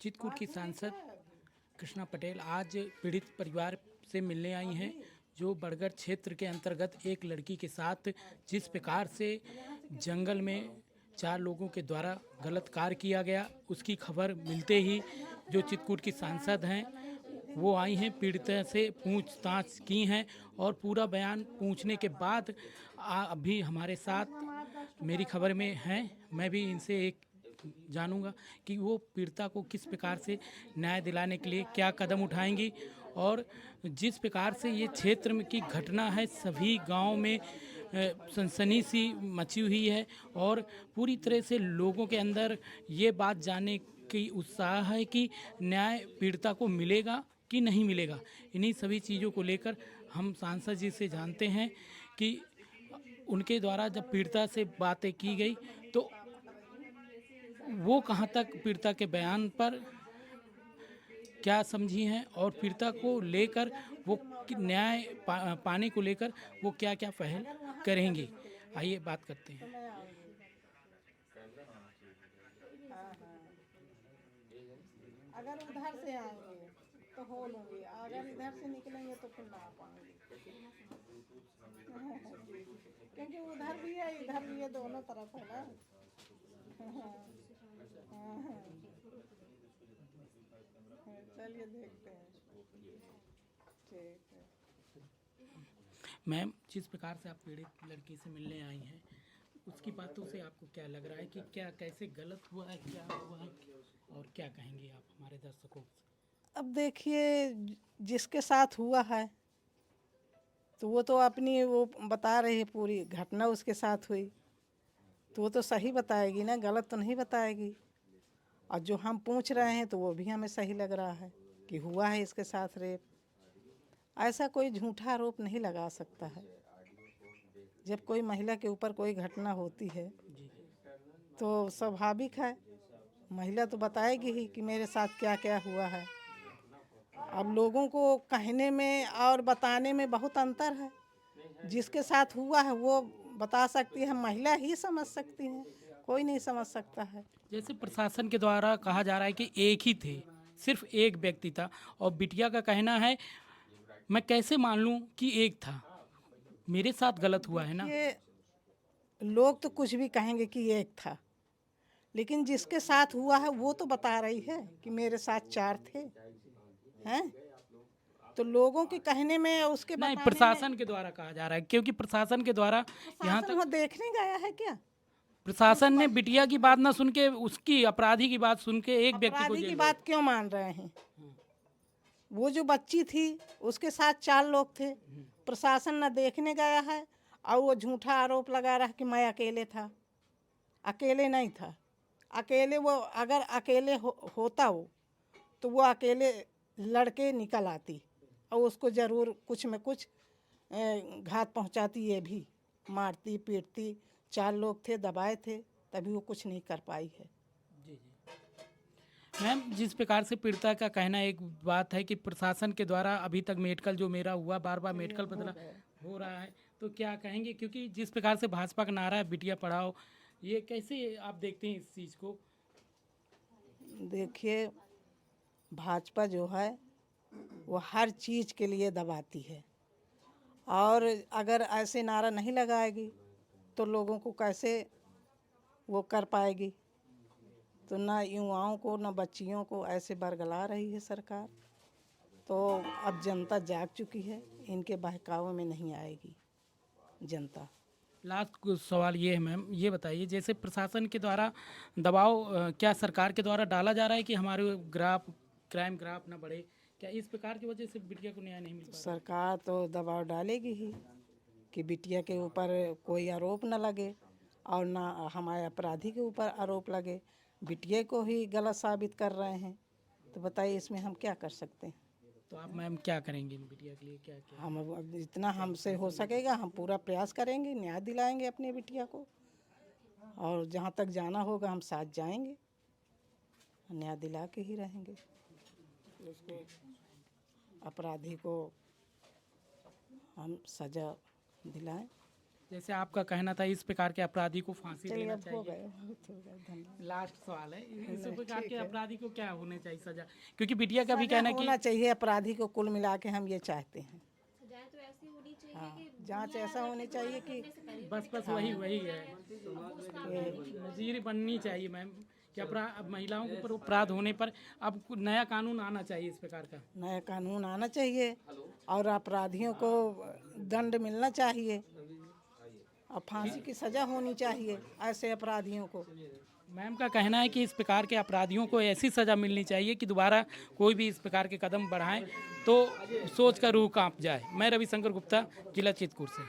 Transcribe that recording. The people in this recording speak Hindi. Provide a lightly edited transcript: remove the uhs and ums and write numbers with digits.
चित्रकूट की सांसद कृष्णा पटेल आज पीड़ित परिवार से मिलने आई हैं, जो बड़गढ़ क्षेत्र के अंतर्गत एक लड़की के साथ जिस प्रकार से जंगल में 4 लोगों के द्वारा गलत कार्य किया गया, उसकी खबर मिलते ही जो चित्रकूट की सांसद हैं वो आई हैं, पीड़िता से पूछताछ की हैं और पूरा बयान पूछने के बाद अभी हमारे साथ मेरी खबर में हैं। मैं भी इनसे एक जानूंगा कि वो पीड़िता को किस प्रकार से न्याय दिलाने के लिए क्या कदम उठाएंगी और जिस प्रकार से ये क्षेत्र में की घटना है, सभी गांव में सनसनी सी मची हुई है और पूरी तरह से लोगों के अंदर ये बात जानने की उत्साह है कि न्याय पीड़िता को मिलेगा कि नहीं मिलेगा। इन्हीं सभी चीज़ों को लेकर हम सांसद जी से जानते हैं कि उनके द्वारा जब पीड़िता से बातें की गई तो वो कहाँ तक पीड़िता के बयान पर क्या समझी हैं और पीड़िता को लेकर वो न्याय पाने को लेकर वो क्या क्या पहल करेंगी। आइए बात करते हैं। अगर उधर से आएंगे तो हो लूँगी, अगर इधर से निकलेंगे तो फिर ना आ पाऊँगी। क्योंकि उधर भी है इधर भी है, दोनों तरफ है ना। चलिए देखते हैं। ठीक है। मैम, जिस प्रकार से आप पीड़ित लड़की से मिलने आई हैं, उसकी बातों से आपको क्या लग रहा है कि क्या कैसे गलत हुआ है, क्या हुआ है और क्या कहेंगे आप हमारे दर्शकों से? अब देखिए, जिसके साथ हुआ है तो वो तो अपनी वो बता रही है, पूरी घटना उसके साथ हुई तो वो तो सही बताएगी ना, गलत तो नहीं बताएगी। और जो हम पूछ रहे हैं तो वो भी हमें सही लग रहा है कि हुआ है इसके साथ रेप। ऐसा कोई झूठा आरोप नहीं लगा सकता है। जब कोई महिला के ऊपर कोई घटना होती है तो स्वाभाविक है, महिला तो बताएगी ही कि मेरे साथ क्या क्या हुआ है। अब लोगों को कहने में और बताने में बहुत अंतर है। जिसके साथ हुआ है वो बता सकती है, महिला ही समझ सकती है, कोई नहीं समझ सकता है। जैसे प्रशासन के द्वारा कहा जा रहा है कि एक ही थे, सिर्फ एक व्यक्ति था और बिटिया का कहना है मैं कैसे मान लूं कि एक था, मेरे साथ गलत हुआ है ना। ये लोग तो कुछ भी कहेंगे कि एक था, लेकिन जिसके साथ हुआ है वो तो बता रही है कि मेरे साथ 4 थे। हैं तो लोगों के कहने में उसके नहीं, बताने में। प्रशासन के द्वारा कहा जा रहा है क्योंकि प्रशासन के द्वारा यहाँ प्रशासन तक वो देखने गया है क्या? प्रशासन ने बिटिया की बात ना सुन के उसकी अपराधी की बात सुन के एक व्यक्ति को अपराधी की जेल बात क्यों मान रहे हैं? वो जो बच्ची थी उसके साथ 4 लोग थे, प्रशासन न देखने गया है और वो झूठा आरोप लगा रहा है कि मैं अकेले था। अकेले नहीं था। अकेले वो अगर अकेले होता वो तो वो अकेले लड़के निकल आती और उसको ज़रूर कुछ में कुछ घात पहुंचाती, ये भी मारती पीटती। 4 लोग थे, दबाए थे, तभी वो कुछ नहीं कर पाई है। जी जी मैम, जिस प्रकार से पीड़िता का कहना एक बात है कि प्रशासन के द्वारा अभी तक मेडिकल जो मेरा हुआ बार बार मेडिकल बदला हो रहा है, तो क्या कहेंगे क्योंकि जिस प्रकार से भाजपा का नारा है बिटिया पढ़ाओ, ये कैसे आप देखते हैं इस चीज़ को? देखिए, भाजपा जो है वो हर चीज़ के लिए दबाती है और अगर ऐसे नारा नहीं लगाएगी तो लोगों को कैसे वो कर पाएगी। तो ना युवाओं को ना बच्चियों को ऐसे बरगला रही है सरकार। तो अब जनता जाग चुकी है, इनके बहकावे में नहीं आएगी जनता। लास्ट सवाल ये है मैम, ये बताइए जैसे प्रशासन के द्वारा दबाव क्या सरकार के द्वारा डाला जा रहा है कि हमारे ग्राफ क्राइम ग्राफ ना बढ़े, क्या इस प्रकार की वजह से बिटिया को न्याय नहीं मिल पा रहा? सरकार तो दबाव डालेगी ही कि बिटिया के ऊपर कोई आरोप न लगे और ना हमारे अपराधी के ऊपर आरोप लगे। बिटिया को ही गलत साबित कर रहे हैं, तो बताइए इसमें हम क्या कर सकते हैं। तो आप मैम क्या करेंगे इन बिटिया के लिए, क्या क्या? हम अब जितना हमसे हो सकेगा हम पूरा प्रयास करेंगे, न्याय दिलाएंगे अपनी बिटिया को और जहाँ तक जाना होगा हम साथ जाएंगे, न्याय दिला के ही रहेंगे। उसको अपराधी को हम सज़ा दिलाएं। जैसे आपका कहना था इस प्रकार के अपराधी को फांसी चलिए देना अब हो चाहिए। गए बहुत हो गए, धन्यवाद। लास्ट सवाल है, इस प्रकार के अपराधी को क्या होने चाहिए सजा? क्योंकि बिटिया का भी सजा कहना है होना कि चाहिए अपराधी को, कुल मिला के हम ये चाहते हैं। सजाएं तो ऐसी होनी चाहिए हाँ, कि जांच ऐसा होनी चाहिए कि बस वही है, नजीर बननी चाहिए मैम कि अपराध महिलाओं के ऊपर अपराध होने पर अब नया कानून आना चाहिए इस प्रकार का। नया कानून आना चाहिए और अपराधियों को दंड मिलना चाहिए और फांसी की सजा होनी चाहिए ऐसे अपराधियों को। मैम का कहना है कि इस प्रकार के अपराधियों को ऐसी सज़ा मिलनी चाहिए कि दोबारा कोई भी इस प्रकार के कदम बढ़ाएं तो सोच कर रूह कांप जाए। मैं रविशंकर गुप्ता, जिला चित्रकूट से।